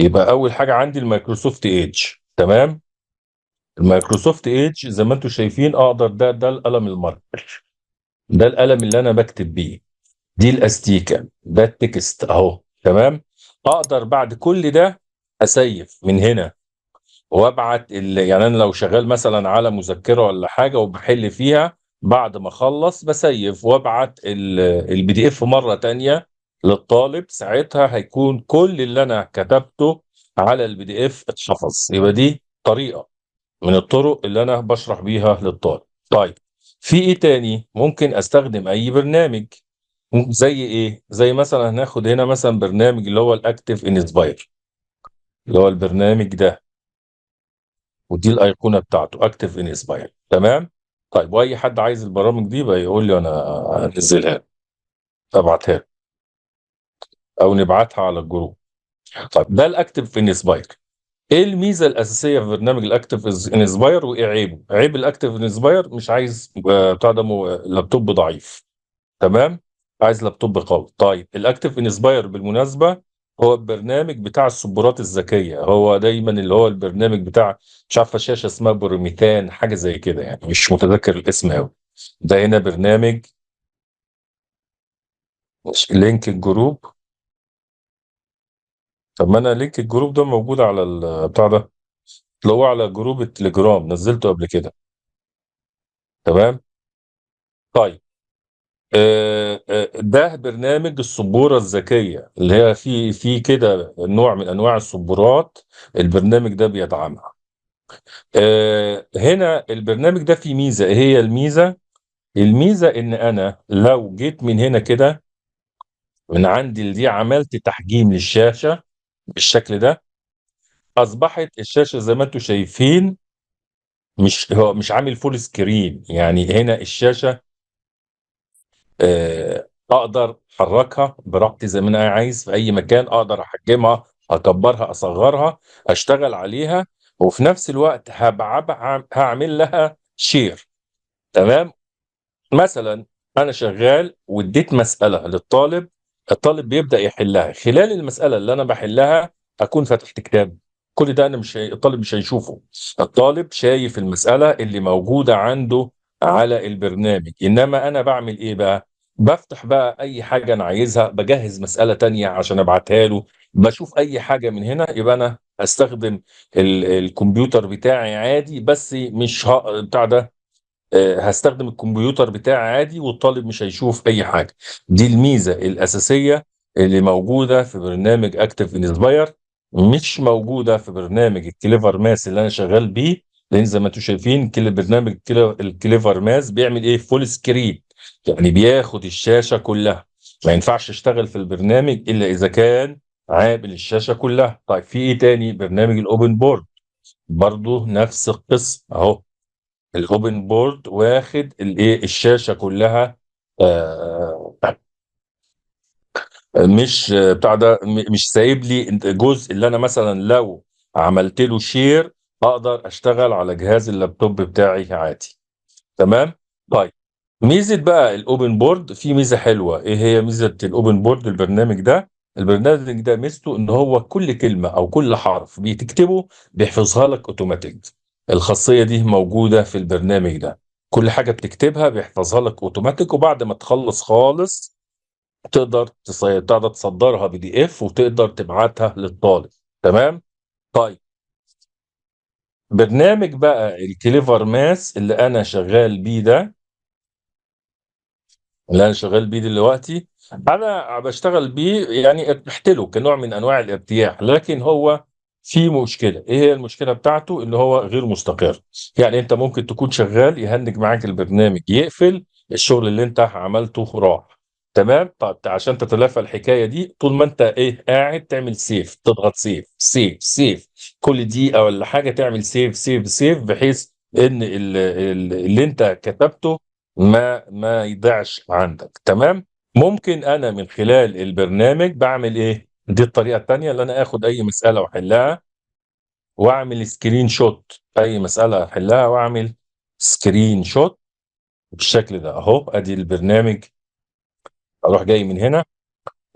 يبقى اول حاجه عندي المايكروسوفت ايدج. تمام. المايكروسوفت ايدج زي ما انتم شايفين اقدر، ده القلم الماركر، ده القلم اللي انا بكتب بيه، دي الاستيكه، ده التكست اهو. تمام. اقدر بعد كل ده اسيف من هنا وابعت يعني انا لو شغال مثلا على مذكره ولا حاجه وبحل فيها، بعد ما اخلص بسيف وابعت البي دي اف مره تانية للطالب. ساعتها هيكون كل اللي انا كتبته على البي دي اف اتحفظ. يبقى دي طريقه من الطرق اللي انا بشرح بيها للطالب. طيب، في ايه تاني؟ ممكن استخدم اي برنامج. زي ايه؟ زي مثلا هناخد هنا مثلا برنامج اللي هو الاكتيف انسباير، اللي هو البرنامج ده، ودي الايقونه بتاعته اكتف انسباير. تمام. طيب، واي حد عايز البرامج دي بقى يقول لي انا انزلها، ابعتها له، او نبعتها على الجروب. طيب، ده الاكتف انسباير. ايه الميزه الاساسيه في برنامج الاكتف انسباير وايه عيبه؟ عيب الاكتف انسباير مش عايز بتاع ده لابتوب ضعيف. تمام. عايز لابتوب قوي. طيب، الاكتف انسباير بالمناسبه هو البرنامج بتاع السبورات الذكيه، هو دايما اللي هو البرنامج بتاع، مش عارفه شاشه اسمها بروميتان حاجه زي كده، يعني مش متذكر الاسم قوي. ده هنا برنامج لينك الجروب. طب ما انا لينك الجروب ده موجود على بتاع ده، اللي هو على جروب التليجرام، نزلته قبل كده. تمام. طيب، ده برنامج السبورة الذكية اللي هي في كده نوع من أنواع السبورات البرنامج ده بيدعمها. هنا البرنامج ده فيه ميزة. إيه هي الميزة؟ الميزة إن أنا لو جيت من هنا كده من عندي دي عملت تحجيم للشاشة بالشكل ده، أصبحت الشاشة زي ما أنتم شايفين هو مش عامل فول سكرين. يعني هنا الشاشة اقدر احركها براحتي زي ما انا عايز في اي مكان، اقدر احجمها، اكبرها، اصغرها، اشتغل عليها، وفي نفس الوقت هعمل لها شير. تمام. مثلا انا شغال واديت مسألة للطالب، الطالب بيبدأ يحلها. خلال المسألة اللي انا بحلها اكون فتحت كتاب. كل ده انا مش الطالب مش هيشوفه. الطالب شايف المسألة اللي موجودة عنده على البرنامج. انما انا بعمل ايه بقى؟ بفتح بقى اي حاجة انا عايزها، بجهز مسألة تانية عشان ابعتها له، بشوف اي حاجة من هنا. يبقى انا استخدم الكمبيوتر بتاعي عادي، بس مش بتاع ده، هستخدم الكمبيوتر بتاعي عادي والطالب مش هيشوف اي حاجه. دي الميزه الاساسيه اللي موجوده في برنامج اكتف انسباير، مش موجوده في برنامج الكليفر ماس اللي انا شغال بيه. لان زي ما انتم شايفين كل برنامج الكليفر ماس بيعمل ايه؟ فول سكرين، يعني بياخد الشاشه كلها. ما ينفعش اشتغل في البرنامج الا اذا كان عامل الشاشه كلها. طيب، في ايه تاني؟ برنامج الاوبن بورد برضه نفس القصه اهو. الاوبن بورد واخد الايه؟ الشاشه كلها. آه مش بتاع ده، مش سايب لي جزء اللي انا مثلا لو عملت له شير اقدر اشتغل على جهاز اللابتوب بتاعي عادي. تمام. طيب، ميزه بقى الاوبن بورد، في ميزه حلوه. ايه هي ميزه الاوبن بورد؟ البرنامج ده، البرنامج ده ميزته ان هو كل كلمه او كل حرف بتكتبه بيحفظها لك اوتوماتيك. الخاصيه دي موجوده في البرنامج ده. كل حاجه بتكتبها بيحفظها لك اوتوماتيك، وبعد ما تخلص خالص تقدر تصدرها بي دي اف وتقدر تبعتها للطالب. تمام. طيب، برنامج بقى الكليفر ماس اللي انا شغال بيه دلوقتي، انا بشتغل بيه يعني ارتحت له كنوع من انواع الارتياح. لكن هو في مشكله. ايه هي المشكله بتاعته؟ ان هو غير مستقر. يعني انت ممكن تكون شغال يهنج معاك البرنامج يقفل، الشغل اللي انت عملته راح. تمام. طب عشان تتلافى الحكايه دي، طول ما انت ايه قاعد تعمل سيف، تضغط سيف سيف سيف، كل دقيقه ولا حاجه تعمل سيف سيف سيف، بحيث ان اللي انت كتبته ما يضيعش عندك. تمام. ممكن انا من خلال البرنامج بعمل ايه؟ دي الطريقه الثانيه، اللي انا اخد اي مساله واحلها واعمل سكرين شوت. اي مساله احلها واعمل سكرين شوت بالشكل ده اهو. ادي البرنامج، اروح جاي من هنا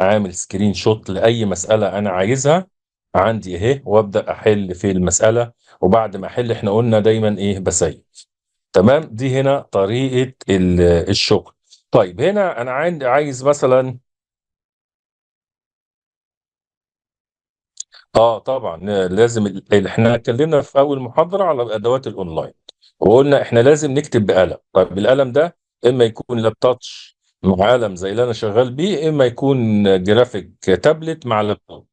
عامل سكرين شوت لاي مساله انا عايزها. عندي اهي، وابدا احل في المساله. وبعد ما احل احنا قلنا دايما ايه؟ بسيب. تمام. دي هنا طريقه الشغل. طيب هنا انا عايز مثلا، طبعا لازم احنا اتكلمنا في اول محاضره على ادوات الاونلاين، وقلنا احنا لازم نكتب بقلم. طيب القلم ده اما يكون لاب تاتش مع قلم زي اللي انا شغال بيه، اما يكون جرافيك تابلت مع لابتوب،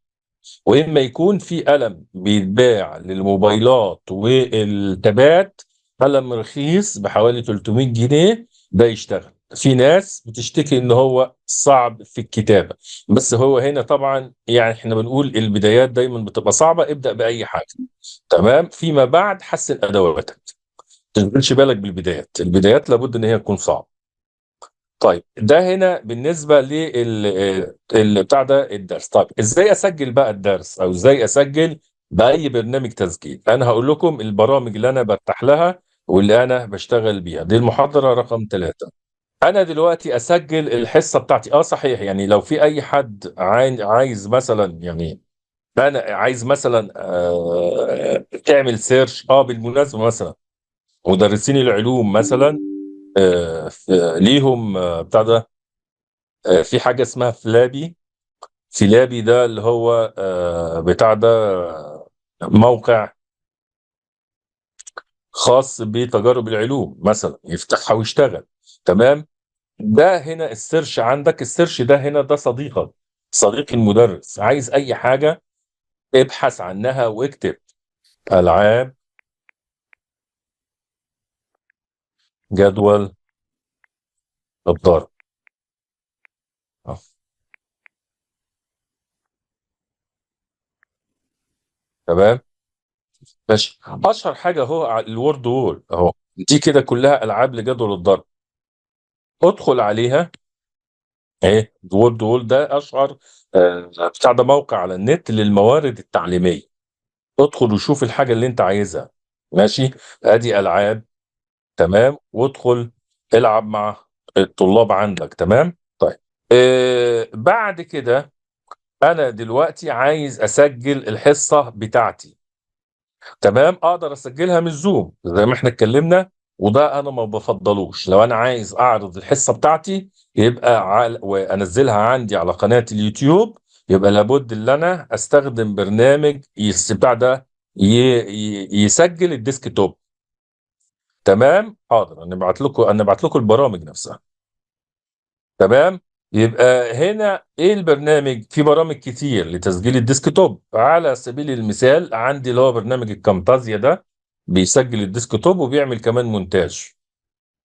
واما يكون في قلم بيتباع للموبايلات والتابات، قلم رخيص بحوالي 300 جنيه، ده يشتغل. في ناس بتشتكي ان هو صعب في الكتابة، بس هو هنا طبعا يعني احنا بنقول البدايات دايما بتبقى صعبة، ابدأ بأي حاجة. تمام. فيما بعد حسن ادواتك، ما تشغلش بالك بالبدايات، البدايات لابد ان هي تكون صعبة. طيب ده هنا بالنسبه بتاع ده الدرس. طيب ازاي اسجل بقى الدرس، او ازاي اسجل باي برنامج تسجيل؟ انا هقول لكم البرامج اللي انا برتاح لها واللي انا بشتغل بيها. دي المحاضره رقم 3. انا دلوقتي اسجل الحصه بتاعتي. صحيح، يعني لو في اي حد عايز مثلا، يعني انا عايز مثلا تعمل سيرش. بالمناسبه مثلا مدرسين العلوم مثلا ليهم بتاع ده في حاجة اسمها فلابي. فلابي ده اللي هو بتاع ده موقع خاص بتجارب العلوم مثلا، يفتحها ويشتغل. تمام. ده هنا السيرش عندك، السيرش ده هنا ده صديقك، صديق المدرس. عايز اي حاجة ابحث عنها واكتب العاب جدول الضرب. آه، تمام. ماشي. اشهر حاجة هو الوورد وول اهو، دي كده كلها العاب لجدول الضرب. ادخل عليها ايه. وورد وول ده اشهر بتاع ده موقع على النت للموارد التعليميه. ادخل وشوف الحاجه اللي انت عايزها. ماشي. ادي العاب. تمام. وادخل العب مع الطلاب عندك. تمام. طيب بعد كده انا دلوقتي عايز اسجل الحصه بتاعتي. تمام. اقدر اسجلها من الزوم زي ما احنا اتكلمنا، وده انا ما بفضلوش. لو انا عايز اعرض الحصه بتاعتي يبقى وانزلها عندي على قناه اليوتيوب، يبقى لابد ان انا استخدم برنامج بتاع ده يسجل الديسك توب. تمام. حاضر، انا بعت لكم البرامج نفسها. تمام. يبقى هنا ايه البرنامج؟ في برامج كتير لتسجيل الديسك توب. على سبيل المثال عندي اللي هو برنامج الكامتازيا ده، بيسجل الديسك توب وبيعمل كمان مونتاج.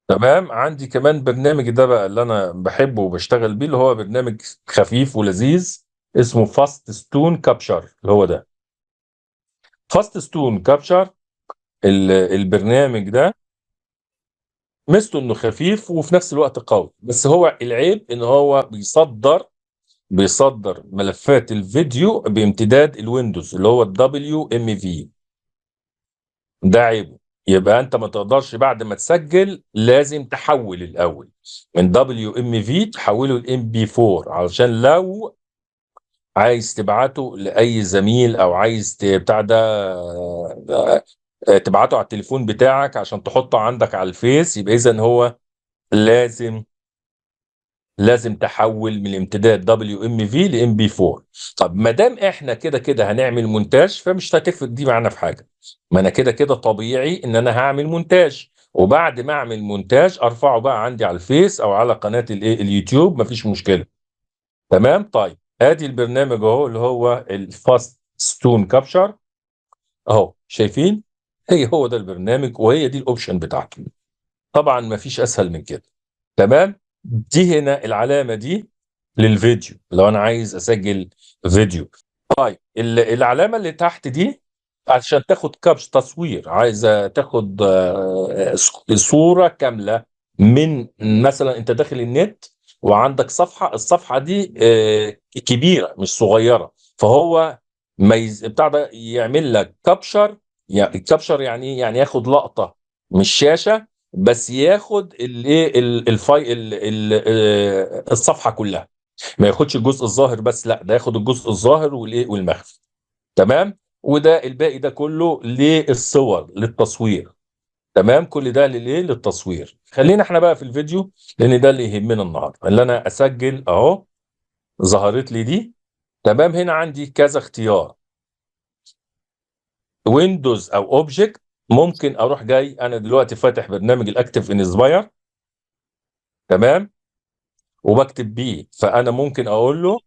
تمام. عندي كمان برنامج ده بقى اللي انا بحبه وبشتغل بيه، اللي هو برنامج خفيف ولذيذ، اسمه فاست ستون كابشر. اللي هو ده فاست ستون كابشر. البرنامج ده ميزته انه خفيف وفي نفس الوقت قوي، بس هو العيب ان هو بيصدر ملفات الفيديو بامتداد الويندوز اللي هو الدبليو ام في. ده عيبه. يبقى انت ما تقدرش بعد ما تسجل لازم تحول الاول من دبليو ام في تحوله لام بي 4، علشان لو عايز تبعته لاي زميل او عايز بتاع ده تبعته على التليفون بتاعك عشان تحطه عندك على الفيس، يبقى اذا هو لازم تحول من الامتداد دبليو ام في لام بي 4. طب ما دام احنا كده كده هنعمل مونتاج، فمش هتفرق دي معانا في حاجه. ما انا كده كده طبيعي ان انا هعمل مونتاج، وبعد ما اعمل مونتاج ارفعه بقى عندي على الفيس او على قناه اليوتيوب، مفيش مشكله. تمام. طيب ادي البرنامج اهو اللي هو الفاست ستون كابشر اهو، شايفين؟ هو ده البرنامج وهي دي الاوبشن بتاعته. طبعا مفيش اسهل من كده. تمام. دي هنا العلامة دي للفيديو لو انا عايز اسجل فيديو. طيب العلامة اللي تحت دي عشان تاخد كبش تصوير، عايزة تاخد صورة كاملة من مثلا انت داخل النت وعندك صفحة، الصفحة دي كبيرة مش صغيرة، فهو بتاع ده يعمل لك كابشر. يعني كابشر يعني ايه؟ يعني ياخد لقطة مش شاشة بس، ياخد الايه الصفحة كلها، ما ياخدش الجزء الظاهر بس، لا ده ياخد الجزء الظاهر والايه والمخفي. تمام. وده الباقي ده كله للصور للتصوير. تمام. كل ده للايه؟ للتصوير. خلينا احنا بقى في الفيديو، لان ده اللي يهمنا النهارده، اللي انا اسجل اهو. ظهرت لي دي. تمام. هنا عندي كذا اختيار، ويندوز او اوبجكت. ممكن اروح جاي انا دلوقتي فاتح برنامج الاكتف انسباير. تمام. وبكتب بيه، فانا ممكن اقول له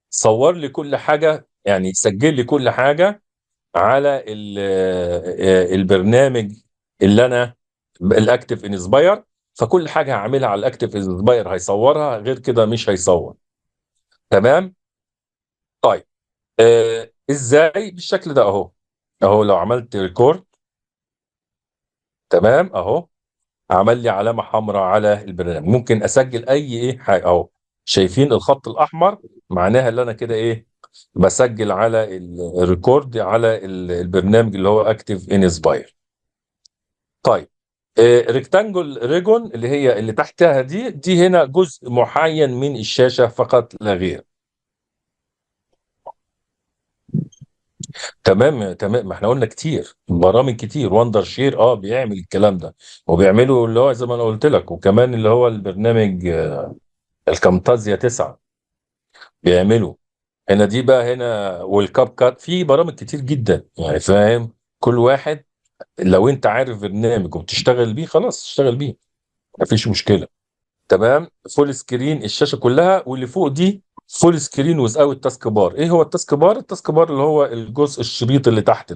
صور لي كل حاجه، يعني سجل لي كل حاجه على البرنامج اللي انا الاكتف انسباير. فكل حاجه هعملها على الاكتف انسباير هيصورها، غير كده مش هيصور. تمام. طيب ازاي؟ بالشكل ده اهو. اهو لو عملت ريكورد، تمام، اهو عمل لي علامه حمراء على البرنامج. ممكن اسجل اي حاجه اهو. شايفين الخط الاحمر؟ معناها اللي انا كده بسجل على الريكورد على البرنامج اللي هو اكتف انسباير. طيب ريكتانجل ريجون اللي هي اللي تحتها دي هنا جزء معين من الشاشه فقط لا غير. تمام تمام. ما احنا قلنا كتير برامج كتير، وندر شير بيعمل الكلام ده، وبيعمله اللي هو زي ما انا قلت لك، وكمان اللي هو البرنامج الكامتازيا 9 بيعمله. هنا دي بقى هنا، والكاب كات، في برامج كتير جدا يعني، فاهم؟ كل واحد لو انت عارف برنامج وبتشتغل بيه خلاص اشتغل بيه، مفيش مشكله. تمام. فول سكرين الشاشه كلها، واللي فوق دي فول سكرين ويز اوت تاسك بار. ايه هو التاسك بار؟ التاسك بار اللي هو الجزء الشريط اللي تحت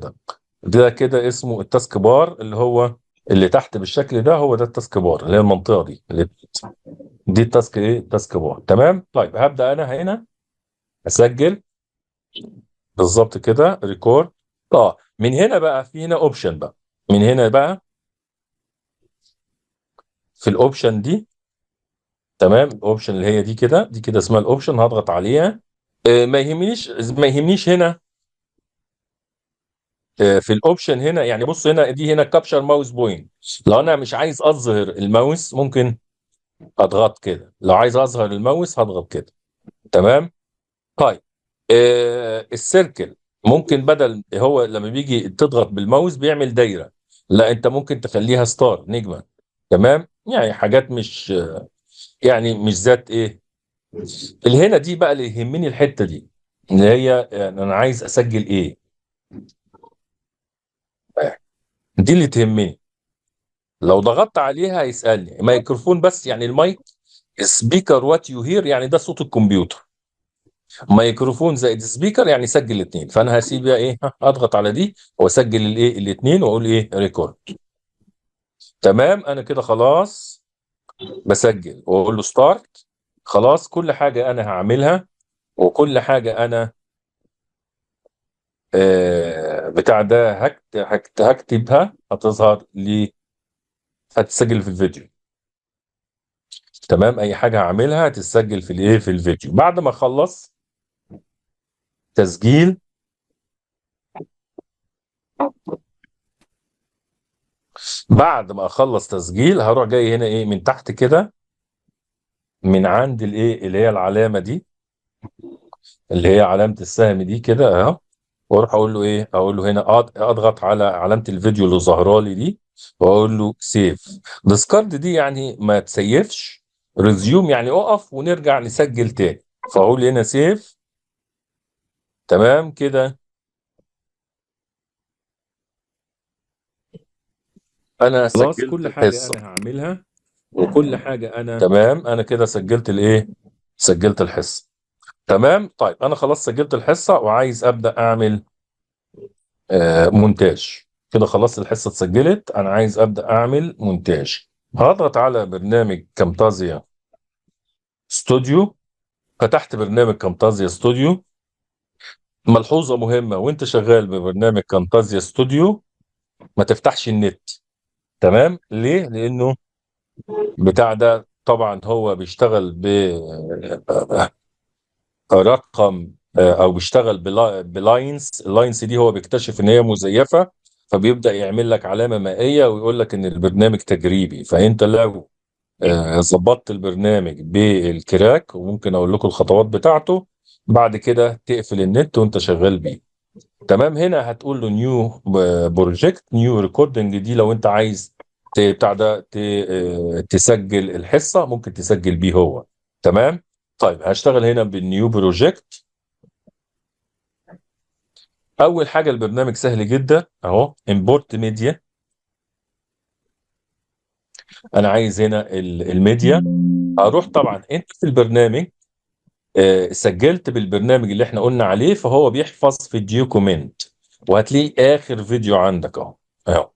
ده كده اسمه التاسك بار، اللي هو اللي تحت بالشكل ده، هو ده التاسك بار، اللي هي المنطقه دي التاسك تاسك بار. تمام. طيب هبدا انا هنا اسجل. بالظبط كده، ريكورد. من هنا بقى، في هنا اوبشن بقى. من هنا بقى في الاوبشن دي. تمام. الاوبشن اللي هي دي كده اسمها الاوبشن، هضغط عليها. ما يهمنيش هنا. في الاوبشن هنا يعني، بص هنا دي هنا كابشر ماوس بوينت. لو انا مش عايز اظهر الماوس ممكن اضغط كده، لو عايز اظهر الماوس هضغط كده. تمام. طيب السيركل، ممكن بدل هو لما بيجي تضغط بالماوس بيعمل دايره، لا انت ممكن تخليها ستار، نجمه. تمام. يعني حاجات مش، يعني مش ذات اللي هنا دي بقى اللي يهمني الحته دي، اللي هي يعني انا عايز اسجل دي اللي تهمني. لو ضغطت عليها هيسالني ميكروفون بس، يعني المايك سبيكر وات يو هير، يعني ده صوت الكمبيوتر. ميكروفون زائد سبيكر يعني سجل الاثنين. فانا هسيب بقى اضغط على دي واسجل الاثنين، واقول ريكورد. تمام. انا كده خلاص بسجل، واقول له ستارت. خلاص كل حاجه انا هعملها، وكل حاجه انا بتاع ده هكتبها، هتظهر لي، هتسجل في الفيديو. تمام. اي حاجه هعملها هتسجل في في الفيديو. بعد ما اخلص تسجيل، بعد ما اخلص تسجيل هروح جاي هنا من تحت كده، من عند اللي هي العلامه دي، اللي هي علامه السهم دي كده اهو. واروح اقول له اقول له هنا اضغط على علامه الفيديو اللي ظاهره لي دي، واقول له سيف. ديسكارد دي يعني ما تسيفش. ريزيوم يعني اقف ونرجع نسجل تاني. فاقول هنا سيف. تمام كده. انا خلاص سجلت كل حاجة الحصه. أنا هعملها وكل حاجة أنا تمام. انا كده سجلت سجلت الحصه. تمام. طيب انا خلاص سجلت الحصه، وعايز ابدا اعمل مونتاج. كده خلاص الحصه اتسجلت، انا عايز ابدا اعمل مونتاج. هضغط على برنامج كامتازيا ستوديو. فتحت برنامج كامتازيا ستوديو. ملحوظه مهمه وانت شغال ببرنامج كامتازيا ستوديو، ما تفتحش النت. تمام. ليه؟ لانه بتاع ده طبعا هو بيشتغل برقم او بيشتغل بلاينز. اللاينز دي هو بيكتشف ان هي مزيفه، فبيبدا يعمل لك علامه مائيه ويقول لك ان البرنامج تجريبي. فانت لو ظبطت البرنامج بالكراك، وممكن اقول لكم الخطوات بتاعته، بعد كده تقفل النت وانت شغال بيه. تمام. هنا هتقول له نيو بروجكت نيو ريكوردنج، دي لو انت عايز بتاع ده تسجل الحصه ممكن تسجل بيه هو. تمام. طيب هشتغل هنا بالنيو بروجكت. اول حاجه البرنامج سهل جدا اهو، امبورت ميديا. انا عايز هنا الميديا. اروح طبعا انت في البرنامج سجلت بالبرنامج اللي احنا قلنا عليه، فهو بيحفظ في الديوكومنت وهتلاقيه اخر فيديو عندك اهو. اهو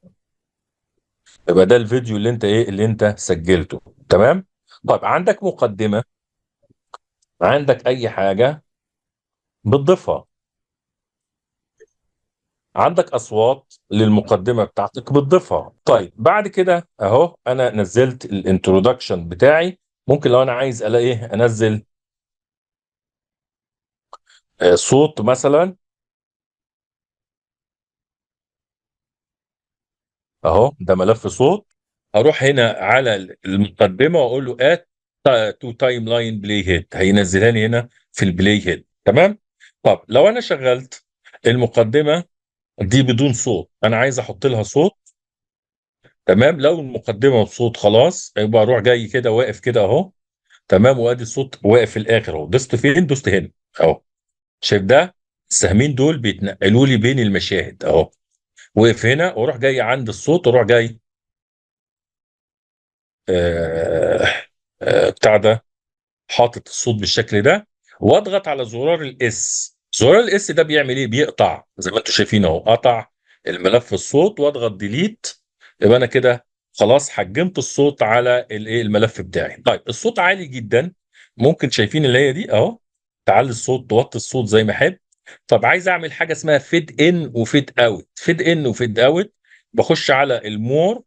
يبقى ده الفيديو اللي انت اللي انت سجلته. تمام. طيب عندك مقدمة، عندك اي حاجة بتضيفها، عندك اصوات للمقدمة بتاعتك بتضيفها. طيب بعد كده اهو انا نزلت الانترودكشن بتاعي. ممكن لو انا عايز الاقي انزل صوت مثلا اهو، ده ملف صوت. اروح هنا على المقدمه واقول له ات تو تايم لاين بلاي هيد، هينزلها لي هنا في البلاي هيد. تمام. طب لو انا شغلت المقدمه دي بدون صوت، انا عايز احط لها صوت. تمام. لو المقدمه بصوت خلاص يبقى اروح جاي كده واقف كده اهو. تمام. وادي الصوت واقف في الاخر اهو. دوست فين؟ دوست هنا اهو. شايف ده؟ السهمين دول بيتنقلوا لي بين المشاهد اهو. وقف هنا واروح جاي عند الصوت واروح جاي آه بتاع ده حاطط الصوت بالشكل ده، واضغط على زرار الاس. زرار الاس ده بيعمل ايه؟ بيقطع زي ما انتم شايفين اهو، قطع الملف الصوت. واضغط ديليت يبقى انا كده خلاص حجمت الصوت على الملف بتاعي. طيب الصوت عالي جدا، ممكن شايفين اللي هي دي اهو، تعلي الصوت توطي الصوت زي ما احب. طب عايز اعمل حاجه اسمها فيد ان وفيد اوت. فيد ان وفيد اوت، بخش على المور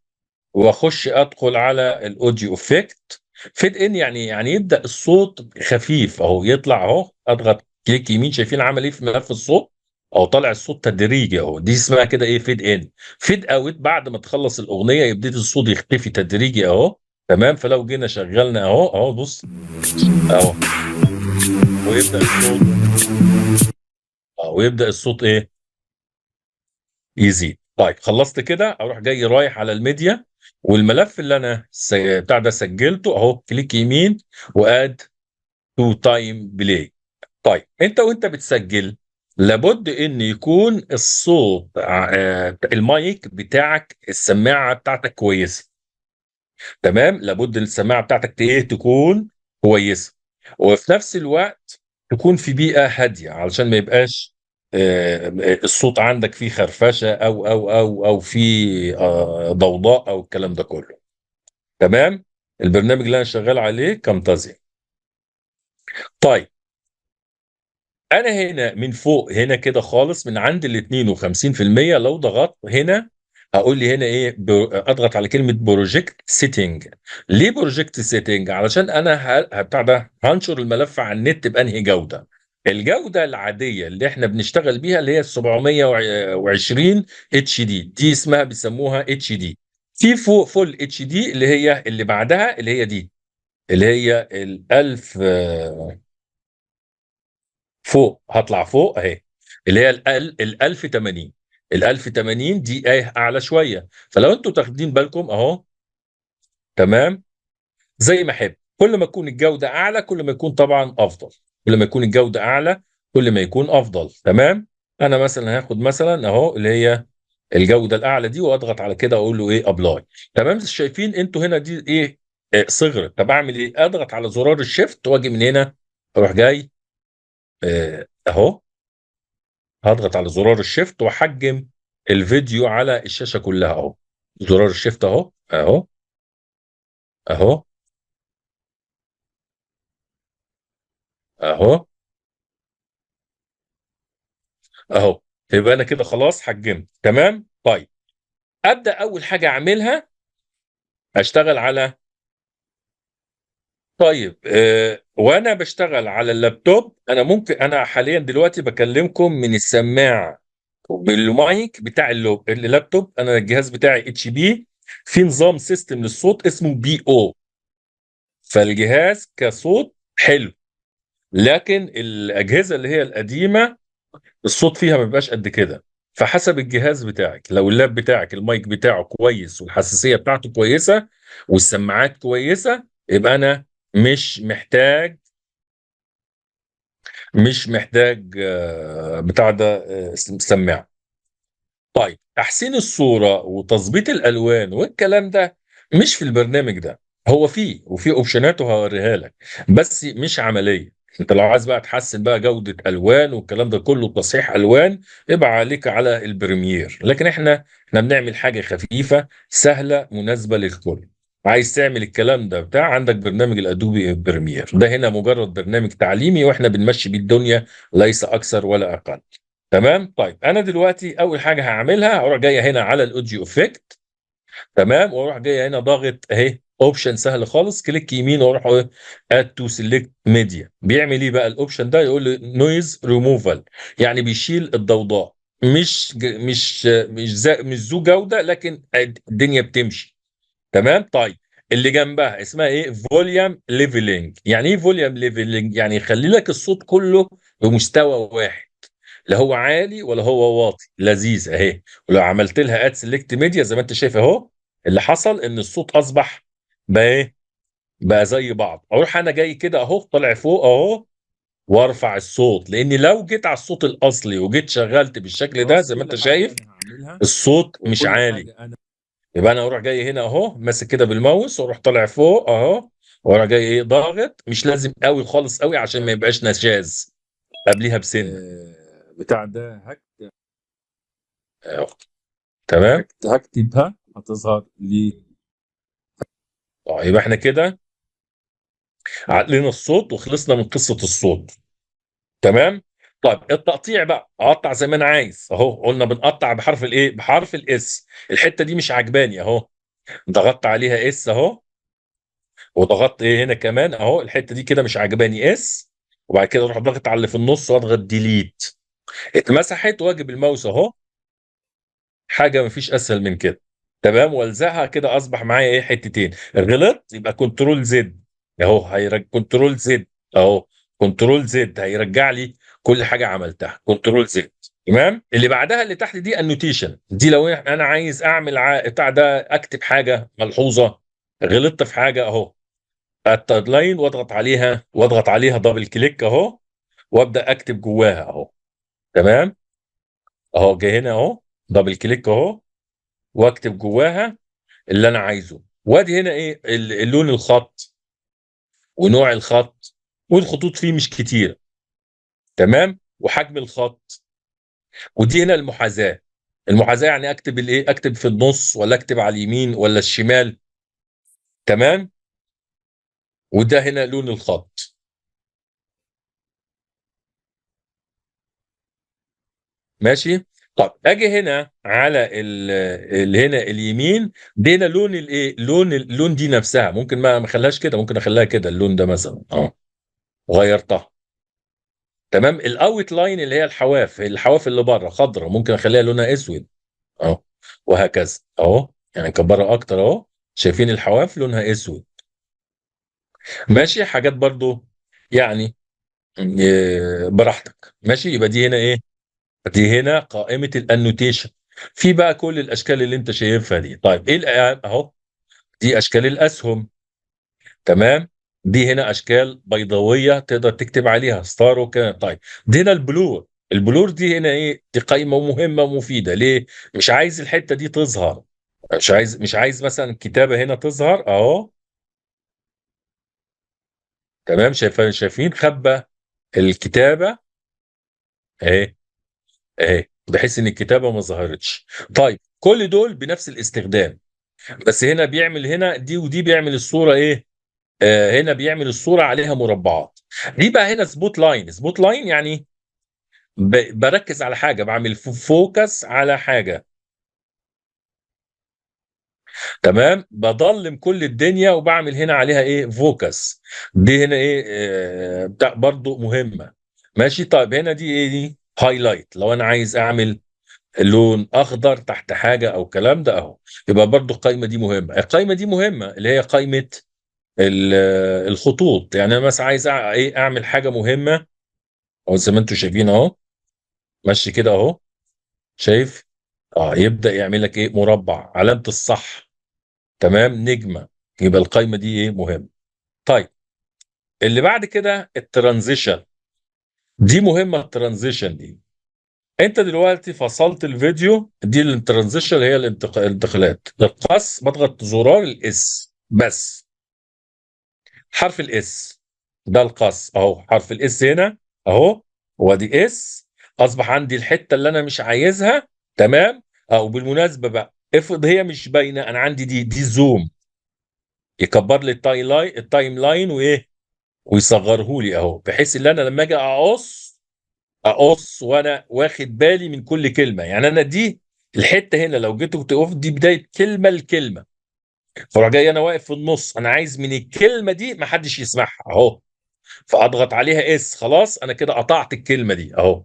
واخش ادخل على الاوديو افكت. فيد ان يعني يبدا الصوت خفيف اهو يطلع اهو. اضغط كليك يمين، شايفين عمل ايه في ملف الصوت او طالع الصوت تدريجي اهو. دي اسمها كده ايه؟ فيد ان. فيد اوت بعد ما تخلص الاغنيه يبتدي الصوت يختفي تدريجي اهو. تمام. فلو جينا شغلنا اهو اهو بص اهو، ويبدا الصوت ويبدا الصوت ايه؟ يزيد. طيب خلصت كده، اروح جاي رايح على الميديا والملف اللي انا بتاع ده سجلته اهو. كليك يمين واد تو تايم بلاي. طيب انت وانت بتسجل لابد ان يكون الصوت المايك بتاعك السماعه بتاعتك كويسه. تمام. لابد السماعه بتاعتك ايه؟ تكون كويسه. وفي نفس الوقت تكون في بيئه هاديه علشان ما يبقاش الصوت عندك فيه خرفشه او في ضوضاء او الكلام ده كله. تمام. البرنامج اللي انا شغال عليه كامتازيا. طيب انا هنا من فوق هنا كده خالص من عند ال 52%، لو ضغطت هنا هقول لي هنا ايه؟ اضغط على كلمه بروجكت سيتنج. ليه بروجكت سيتنج؟ علشان انا بتاع ده هنشر الملف على النت بانهي جوده. الجوده العاديه اللي احنا بنشتغل بيها اللي هي 720 اتش دي، دي اسمها بيسموها اتش دي. في فوق فول اتش دي اللي هي اللي بعدها اللي هي دي، اللي هي ال 1000 فوق. هطلع فوق اهي، اللي هي ال 1080. ال 1080 دي ايه؟ اعلى شويه. فلو انتوا تاخدين بالكم اهو. تمام. زي ما احب، كل ما تكون الجوده اعلى كل ما يكون طبعا افضل. كل ما يكون الجوده اعلى كل ما يكون افضل. تمام. انا مثلا هاخد مثلا اهو اللي هي الجوده الاعلى دي واضغط على كده اقول له ايه؟ ابلاي. تمام. شايفين انتوا هنا دي ايه؟ صغرت. طب اعمل ايه؟ اضغط على زرار الشيفت واجي من هنا اروح جاي اهو. هضغط على زرار الشيفت واحجم الفيديو على الشاشه كلها اهو. زرار الشيفت اهو اهو اهو اهو اهو. يبقى انا كده خلاص حجمت. تمام. طيب ابدا اول حاجه اعملها اشتغل على. طيب وانا بشتغل على اللابتوب انا ممكن، انا حاليا دلوقتي بكلمكم من السماعه بالمايك بتاع اللابتوب. انا الجهاز بتاعي اتش بي، في نظام سيستم للصوت اسمه بي او، فالجهاز كصوت حلو. لكن الاجهزه اللي هي القديمه الصوت فيها ما بيبقاش قد كده. فحسب الجهاز بتاعك، لو اللاب بتاعك المايك بتاعه كويس والحساسيه بتاعته كويسه والسماعات كويسه، يبقى انا مش محتاج بتاع ده سماعه. طيب تحسين الصورة وتظبيط الألوان والكلام ده مش في البرنامج ده. هو فيه وفيه اوبشنات وهوريها لك، بس مش عملية. انت لو عايز بقى تحسن بقى جودة ألوان والكلام ده كله، تصحيح ألوان، يبقى عليك على البريمير. لكن احنا بنعمل حاجة خفيفة سهلة مناسبة للكل. عايز تعمل الكلام ده بتاع، عندك برنامج الأدوبي بريمير ده، هنا مجرد برنامج تعليمي واحنا بنمشي بيه الدنيا، ليس أكثر ولا أقل. تمام. طيب انا دلوقتي اول حاجه هعملها، هروح جايه هنا على الاوديو افكت. تمام. واروح جايه هنا ضاغط اهي اوبشن سهل خالص، كليك يمين واروح اد تو سيلكت ميديا. بيعمل ايه بقى الاوبشن ده؟ يقول لي نويز ريموفال، يعني بيشيل الضوضاء. مش ذو جوده، لكن الدنيا بتمشي. تمام. طيب اللي جنبها اسمها ايه؟ فوليوم ليفلنج. يعني ايه فوليوم ليفلنج؟ يعني يخلي لك الصوت كله بمستوى واحد، لا هو عالي ولا هو واطي، لذيذ اهي. ولو عملت لها اد سيلكت ميديا زي ما انت شايف اهو، اللي حصل ان الصوت اصبح بقى ايه؟ بقى زي بعض. اروح انا جاي كده اهو، طالع فوق اهو، وارفع الصوت، لان لو جيت على الصوت الاصلي وجيت شغلت بالشكل ده خلاص زي ما انت كل حاجه شايف، انا هعملها الصوت مش وكل عالي. حاجه انا يبقى انا اروح جاي هنا اهو، ماسك كده بالماوس واروح طالع فوق اهو، واروح جاي ايه؟ ضاغط. مش لازم قوي خالص قوي عشان ما يبقاش نشاز قبليها بسنه. بتاع ده أهو. تمام. هكتبها هتظهر لي. يبقى احنا كده عقلنا الصوت وخلصنا من قصه الصوت. تمام. طيب التقطيع بقى، اقطع زي ما انا عايز اهو. قلنا بنقطع بحرف الايه؟ بحرف الاس. الحته دي مش عجباني اهو، ضغطت عليها اس اهو، وضغطت ايه هنا كمان اهو، الحته دي كده مش عجباني اس. وبعد كده اروح ضغط على اللي في النص واضغط ديليت، اتمسحت. واجيب الماوس اهو، حاجه مفيش اسهل من كده. تمام. والزقها كده، اصبح معايا ايه؟ حتتين. غلط يبقى كنترول زد اهو، كنترول زد اهو، كنترول زد هيرجع لي كل حاجه عملتها. كنترول زد. تمام. اللي بعدها اللي تحت دي النوتيشن. دي لو انا عايز اعمل بتاع ده، اكتب حاجه ملحوظه، غلطت في حاجه اهو، التايب واضغط عليها دبل كليك اهو، وابدا اكتب جواها اهو. تمام. اهو جاي هنا اهو، دبل كليك اهو، واكتب جواها اللي انا عايزه. وادي هنا ايه؟ اللون الخط ونوع الخط، والخطوط فيه مش كتيره. تمام. وحجم الخط. ودي هنا المحاذاه. المحاذاه يعني اكتب الايه؟ اكتب في النص ولا اكتب على اليمين ولا الشمال. تمام. وده هنا لون الخط. ماشي. طب اجي هنا على هنا اليمين، دي هنا لون الايه؟ اللون دي نفسها ممكن ما اخليهاش كده، ممكن اخليها كده اللون ده مثلا اه، غيرتها. تمام. الاوت لاين اللي هي الحواف اللي بره خضراء، ممكن اخليها لونها اسود اهو، وهكذا اهو. يعني نكبرها اكتر اهو، شايفين الحواف لونها اسود. ماشي. حاجات برضو يعني براحتك. ماشي. يبقى دي هنا ايه؟ دي هنا قائمة الانوتيشن، في بقى كل الاشكال اللي انت شايفها دي. طيب ايه اهو، دي اشكال الاسهم. تمام. دي هنا اشكال بيضاويه تقدر تكتب عليها ستار وكده. طيب دي هنا البلور. البلور دي هنا ايه؟ دي قائمه مهمه ومفيده. ليه؟ مش عايز الحته دي تظهر، مش عايز مثلا الكتابه هنا تظهر اهو. تمام. شايفين خبى الكتابه اهي، اهي، بحيث ان الكتابه ما ظهرتش. طيب كل دول بنفس الاستخدام، بس هنا بيعمل هنا دي، ودي بيعمل الصوره ايه؟ هنا بيعمل الصوره عليها مربعات. دي بقى هنا سبوت لاين. سبوت لاين يعني بركز على حاجه، بعمل فوكس على حاجه. تمام. بضلم كل الدنيا وبعمل هنا عليها ايه؟ فوكس. دي هنا ايه؟ بتاع برضو مهمه. ماشي. طيب هنا دي ايه؟ دي هايلايت، لو انا عايز اعمل لون اخضر تحت حاجه او كلام ده اهو. يبقى برضو القائمه دي مهمه. القائمه دي مهمه اللي هي قائمه ال- الخطوط. يعني انا مثلا عايز ايه اعمل حاجه مهمه، او زي ما انتم شايفين اهو، ماشي كده اهو، شايف؟ يبدا يعمل لك ايه؟ مربع، علامه الصح، تمام، نجمه. يبقى القايمه دي ايه؟ مهم. طيب، اللي بعد كده الترانزيشن. دي مهمه الترانزيشن دي. انت دلوقتي فصلت الفيديو، دي الترانزيشن، هي الانتقالات. القص بضغط زرار الاس بس، حرف الاس، ده القص اهو، حرف الاس هنا اهو، وادي اس، اصبح عندي الحته اللي انا مش عايزها. تمام. او بالمناسبه بقى، افرض هي مش باينه، انا عندي دي زوم، يكبر لي التايم لاين وايه، ويصغره لي اهو، بحيث ان انا لما اجي اقص وانا واخد بالي من كل كلمه. يعني انا دي الحته هنا لو جيت تقف، دي بدايه كلمه لكلمه، فراح جاي انا واقف في النص، انا عايز من الكلمه دي ما حدش يسمعها اهو، فاضغط عليها اس، خلاص انا كده قطعت الكلمه دي اهو،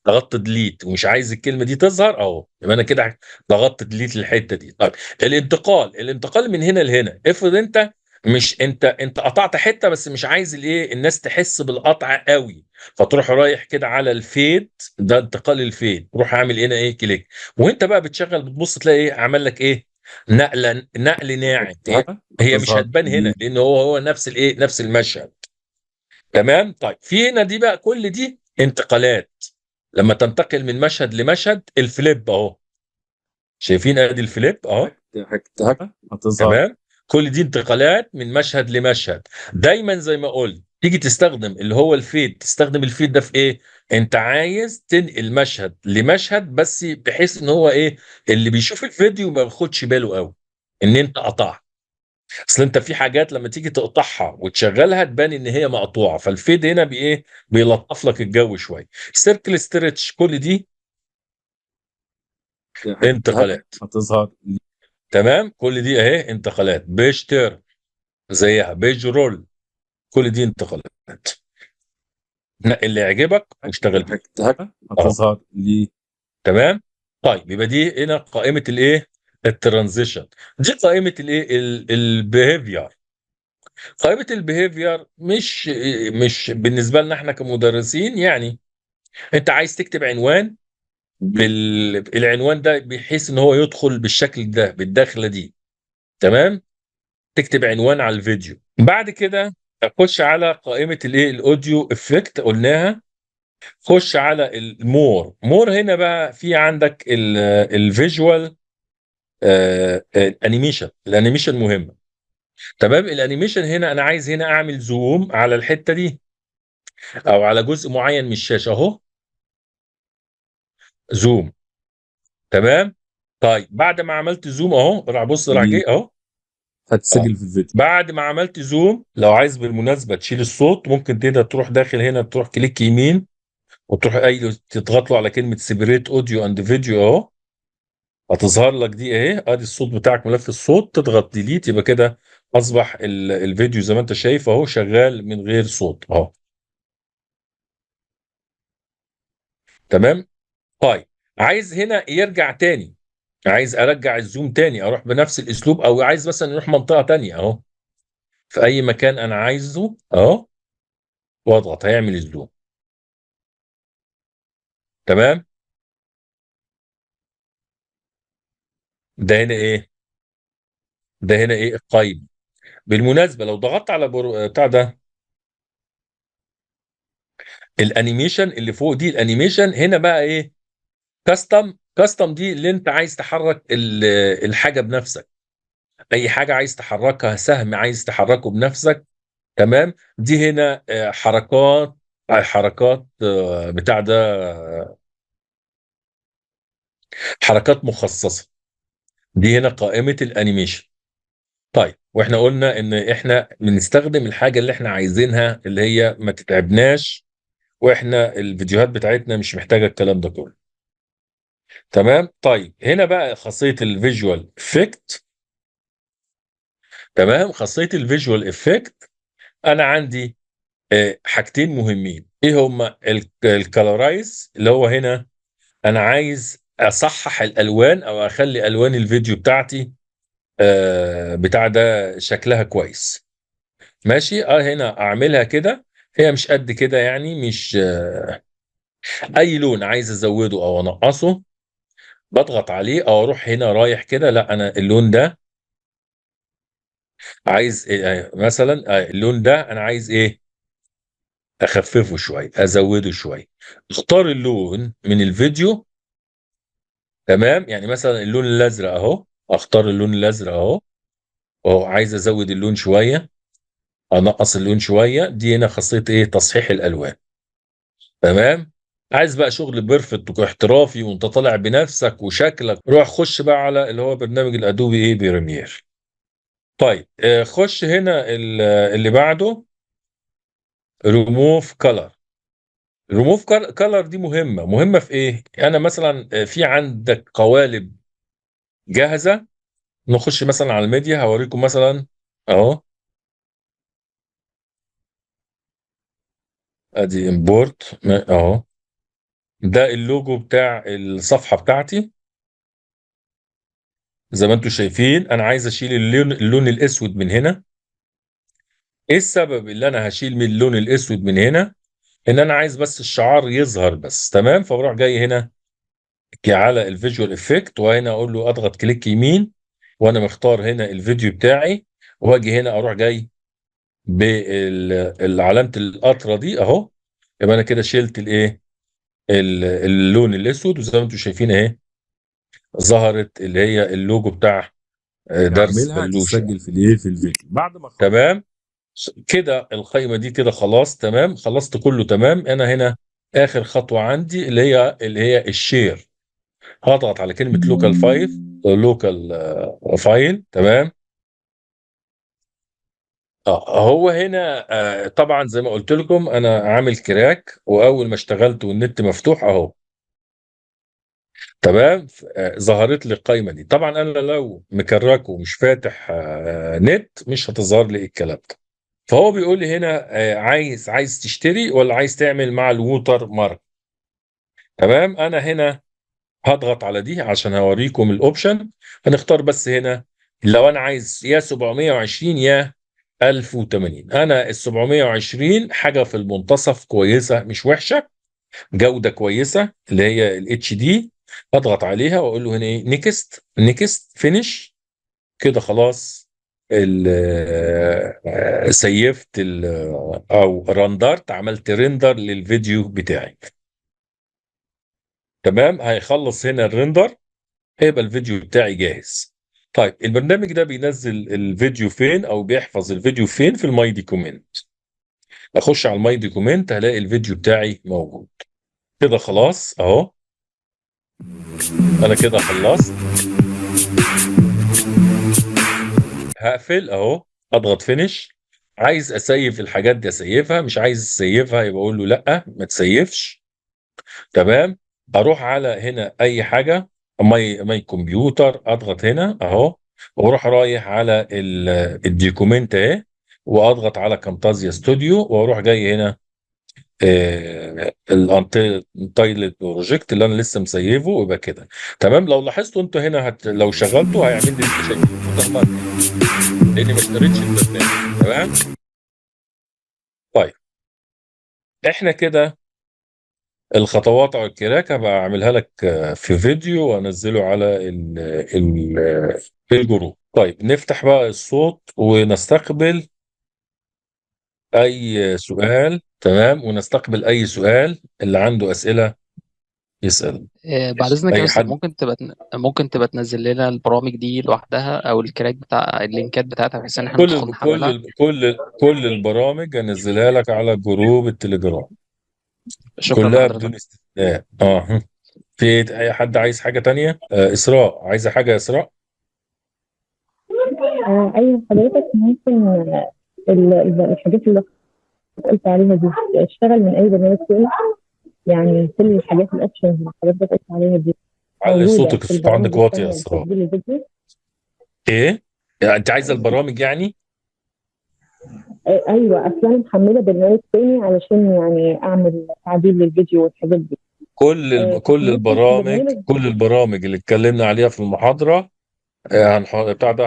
ضغطت ديليت ومش عايز الكلمه دي تظهر اهو، يبقى انا كده ضغطت ديليت للحته دي. طيب، الانتقال من هنا لهنا، افرض انت مش انت قطعت حته بس مش عايز الايه الناس تحس بالقطع قوي، فتروح رايح كده على الفيد، ده انتقال الفيد، روح عامل هنا ايه كليك، وانت بقى بتشغل بتبص تلاقي ايه عمل لك ايه، نقل ناعم. هي مش هتظهر هتبان هنا لي لان هو نفس الايه نفس المشهد. تمام. طيب، في هنا دي بقى، كل دي انتقالات. لما تنتقل من مشهد لمشهد، الفليب اهو، شايفين ادي الفليب اهو، هتظهر. تمام. كل دي انتقالات من مشهد لمشهد. دايما زي ما قلت، تيجي تستخدم اللي هو الفيد، تستخدم الفيد ده في ايه؟ انت عايز تنقل مشهد لمشهد، بس بحيث ان هو ايه، اللي بيشوف الفيديو ما بياخدش باله قوي ان انت قطعت. اصل انت في حاجات لما تيجي تقطعها وتشغلها تبان ان هي مقطوعه، فالفيد هنا بايه، بيلطف لك الجو شويه. سيركل ستريتش، كل دي انتقالات. هتظهر لي. تمام، كل دي اهي انتقالات. بيج تير زيها، بيج رول، كل دي انتقالات. نقي اللي يعجبك واشتغل بيه اهو. هتظهر لي. تمام. طيب، يبقى دي هنا قائمه الايه، الترانزيشن. دي قائمه الايه، البيهيفير. قائمه البيهيفير مش بالنسبه لنا احنا كمدرسين. يعني انت عايز تكتب عنوان، العنوان ده بحيث ان هو يدخل بالشكل ده، بالدخله دي. تمام. تكتب عنوان على الفيديو. بعد كده اخش على قائمه الايه، الاوديو افكت قلناها. خش على مور هنا بقى، في عندك الفيجوال الانيميشن. الانيميشن مهمه. تمام. الانيميشن هنا انا عايز هنا اعمل زوم على الحته دي، او على جزء معين من الشاشه اهو، زوم. تمام. طيب، بعد ما عملت زوم اهو، راح بص راح لي جاي اهو. هتسجل في الفيديو. بعد ما عملت زوم، لو عايز بالمناسبه تشيل الصوت، ممكن تقدر تروح داخل هنا، تروح كليك يمين، وتروح تضغط له على كلمه سيبريت اوديو اند فيديو اهو، هتظهر لك دي اهي، ادي الصوت بتاعك، ملف الصوت، تضغط ديليت، يبقى كده اصبح الفيديو زي ما انت شايف اهو، شغال من غير صوت اهو. تمام. طيب، عايز هنا يرجع تاني، عايز ارجع الزوم تاني، اروح بنفس الاسلوب، او عايز مثلا نروح منطقه تانيه اهو، في اي مكان انا عايزه اهو، واضغط هيعمل الزوم. تمام. ده هنا ايه؟ ده هنا ايه؟ القايمه. بالمناسبه لو ضغطت على بتاع ده، الانيميشن اللي فوق دي، الانيميشن هنا بقى ايه، كاستم دي اللي انت عايز تحرك الحاجه بنفسك، اي حاجه عايز تحركها، سهم عايز تحركه بنفسك. تمام. دي هنا حركات بتاع ده، حركات مخصصه. دي هنا قائمه الانيميشن. طيب، واحنا قلنا ان احنا بنستخدم الحاجه اللي احنا عايزينها، اللي هي ما تتعبناش، واحنا الفيديوهات بتاعتنا مش محتاجه الكلام ده كله. تمام. طيب، هنا بقى خاصيه الفيجوال افكت. تمام. خاصيه الفيجوال افكت، انا عندي حاجتين مهمين. ايه هما؟ الكالرايز، اللي هو هنا انا عايز اصحح الالوان، او اخلي الوان الفيديو بتاعتي بتاع ده شكلها كويس. ماشي. هنا اعملها كده، هي مش قد كده يعني، مش اي لون عايز ازوده او انقصه بضغط عليه، او اروح هنا رايح كده، لا انا اللون ده عايز مثلا اللون ده انا عايز ايه، اخففه شويه، ازوده شويه. اختار اللون من الفيديو. تمام، يعني مثلا اللون الازرق اهو، اختار اللون الازرق اهو، عايز ازود اللون شويه، انقص اللون شويه. دي هنا خاصيه ايه، تصحيح الالوان. تمام. عايز بقى شغل بيرفكت واحترافي وانت طالع بنفسك وشكلك، روح خش بقى على اللي هو برنامج الادوبي ايه، بريمير. طيب خش هنا اللي بعده، ريموف كلر. ريموف كلر دي مهمه في ايه؟ انا مثلا في عندك قوالب جاهزه، نخش مثلا على الميديا، هوريكم مثلا اهو، ادي امبورت اهو، ده اللوجو بتاع الصفحه بتاعتي. زي ما انتم شايفين انا عايز اشيل اللون الاسود من هنا. ايه السبب اللي انا هشيل من اللون الاسود من هنا؟ ان انا عايز بس الشعار يظهر بس. تمام، فبروح جاي هنا على الفيجوال افكت، وهنا اقول له اضغط كليك يمين، وانا مختار هنا الفيديو بتاعي، واجي هنا اروح جاي بالعلامه القطره دي اهو. يبقى انا كده شلت الايه، اللون الاسود، وزي ما انتم شايفين اهي ظهرت اللي هي اللوجو بتاع درس تعملها بلوشه. تسجل في الايه في الفيديو بعد ما خلص. تمام كده، القائمه دي كده خلاص تمام، خلصت كله تمام. انا هنا اخر خطوه عندي اللي هي الشير. هضغط على كلمه لوكال فايل، لوكال فايل. تمام. هو هنا طبعا زي ما قلت لكم انا عامل كراك، واول ما اشتغلت والنت مفتوح اهو. تمام. ظهرت لي القائمه دي. طبعا انا لو مكرك ومش فاتح نت مش هتظهر لي الكلام ده. فهو بيقول لي هنا عايز تشتري ولا عايز تعمل مع الووتر مارك. تمام، انا هنا هضغط على دي عشان هوريكم الاوبشن. هنختار بس هنا لو انا عايز يا 720 يا 1080. انا ال 720 حاجه في المنتصف، كويسه مش وحشه، جوده كويسه اللي هي الاتش دي. اضغط عليها واقول له هنا ايه، نيكست نيكست فينيش. كده خلاص سيفت او رندرت، عملت ريندر للفيديو بتاعي. تمام، هيخلص هنا الريندر، هيبقى الفيديو بتاعي جاهز. طيب البرنامج ده بينزل الفيديو فين او بيحفظ الفيديو فين؟ في الماي دوكيومنت. اخش على الماي دوكيومنت هلاقي الفيديو بتاعي موجود. كده خلاص اهو، انا كده خلصت. هقفل اهو، اضغط فينيش. عايز اسيف الحاجات دي اسيفها، مش عايز اسيفها يبقى اقول له لا ما تسيفش. تمام. اروح على هنا اي حاجه، ماي كمبيوتر، اضغط هنا اهو، واروح رايح على الديكومنت اهي، واضغط على كامتازيا ستوديو، واروح جاي هنا الانتايلد بروجكت اللي انا لسه مسيفه، ويبقى كده تمام. لو لاحظتوا انتوا هنا لو شغلته هيعمل لي اللي انتوا شايفينه ووتر مارك، لاني ما اشتريتش البرنامج. تمام. طيب احنا كده الخطوات او الكراك هبقى اعملها لك في فيديو وانزله على الجروب. طيب نفتح بقى الصوت ونستقبل اي سؤال. تمام، ونستقبل اي سؤال، اللي عنده اسئله يسال. بعد إذنك يا اي مستر، حد. ممكن تبقى تنزل لنا البرامج دي لوحدها أو الكراك بتاع اللينكات بتاعتها بحيث إن احنا كل ندخل ال كل نحملها. ال كل ال كل البرامج انزلها لك على جروب التليجرام، شكرا كلها لحضرتك. بدون استثناء. في اي حد عايز حاجه تانية؟ اسراء عايزه حاجه يا اسراء؟ ايوه حضرتك ممكن الحاجات اللي قلت عليها دي اشتغل من اي برنامج تاني؟ يعني كل الحاجات الاوبشنز اللي حضرتك قلت عليها دي علي موجوده صوتك، في الصوت البرامج عندك واطي يا الثانيه اسراء. لتسجيل الفيديو؟ ايه يعني انت عايزه البرامج يعني؟ ايوه، اصل انا محمله برنامج تاني علشان يعني اعمل تعديل للفيديو والحاجات دي. كل فممكن في البرامج برنامج كل البرامج اللي اتكلمنا عليها في المحاضرة بتاع ده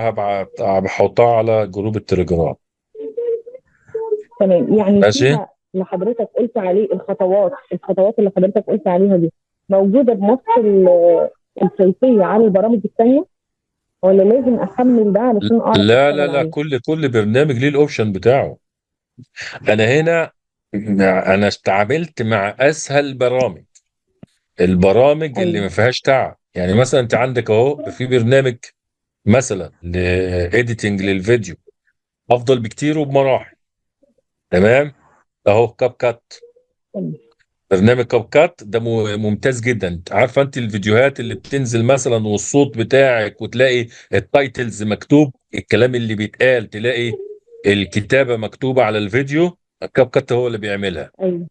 هبحطها على جروب التليجرام. تمام، يعني ماشي. فيها اللي حضرتك قلت عليه الخطوات اللي حضرتك قلت عليها دي موجودة بنفس الكيفية على البرامج التانية، ولا لازم أحمل ده علشان أعرف لا لا أشتغل لا، عليه؟ كل برنامج ليه الاوبشن بتاعه. انا هنا انا اتعاملت مع اسهل برامج، البرامج اللي أيوه. ما فيهاش تعب. يعني مثلا انت عندك اهو في برنامج مثلا لايديتنج للفيديو افضل بكتير وبمراحل. تمام. اهو كاب كات، تمام. برنامج كاب كات ده ممتاز جدا. عارفه انت الفيديوهات اللي بتنزل مثلا والصوت بتاعك وتلاقي التايتلز مكتوب، الكلام اللي بيتقال تلاقي الكتابه مكتوبه على الفيديو، كاب كات هو اللي بيعملها. أيوه.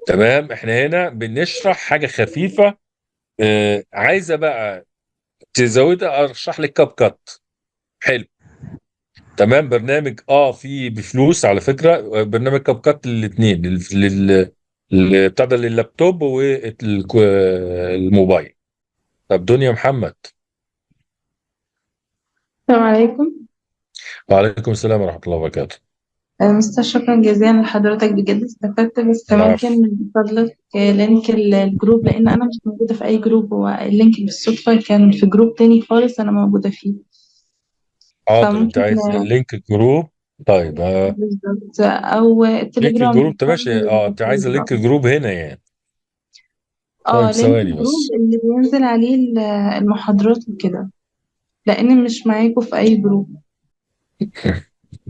تمام. احنا هنا بنشرح حاجه خفيفه. عايزه بقى تزودها ارشح لك كاب كات. حلو. تمام. برنامج فيه بفلوس على فكره، برنامج كاب كات للاثنين، بتاع ده لللابتوب والموبايل. طب دنيا محمد. السلام عليكم. وعليكم السلام ورحمه الله وبركاته. مستر، شكرا جزيلا لحضرتك، بجد استفدت. بس العفو. ممكن من فضلك لينك الجروب، لأن أنا مش موجودة في أي جروب. هو اللينك بالصدفة كان في جروب تاني خالص أنا موجودة فيه. حاضر، انت فممكن عايز لينك الجروب؟ طيب بالظبط، أو لينك التليجرام الجروب انت بيكون ماشي. انت عايز لينك الجروب هنا يعني؟ طيب لينك ثواني الجروب بس. اللي بينزل عليه المحاضرات وكده، لأن مش معاكم في أي جروب.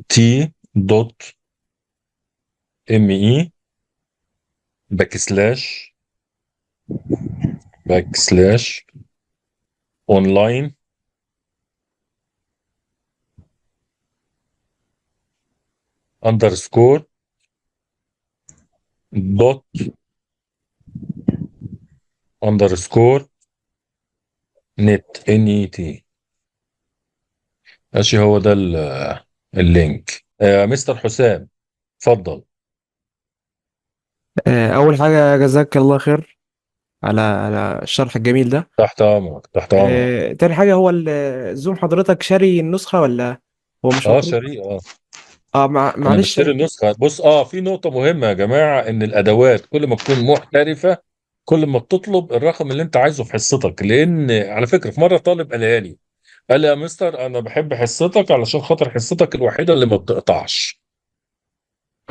تي دوت ام اي باك سلاش اونلاين اندرسكور دوت اندرسكور نت NET. ماشي، هو ده اللينك. مستر حسام اتفضل. أول حاجة جزاك الله خير على الشرح الجميل ده. تحت امرك تحت امرك. تاني حاجة، هو الزوم حضرتك شاري النسخة ولا هو مش مطلوب؟ شريك انا معلش. بشتري النسخه. بص في نقطه مهمه يا جماعه، ان الادوات كل ما تكون محترفه كل ما بتطلب الرقم اللي انت عايزه في حصتك. لان على فكره في مره طالب قال لي يا مستر انا بحب حصتك علشان خاطر حصتك الوحيده اللي ما بتقطعش،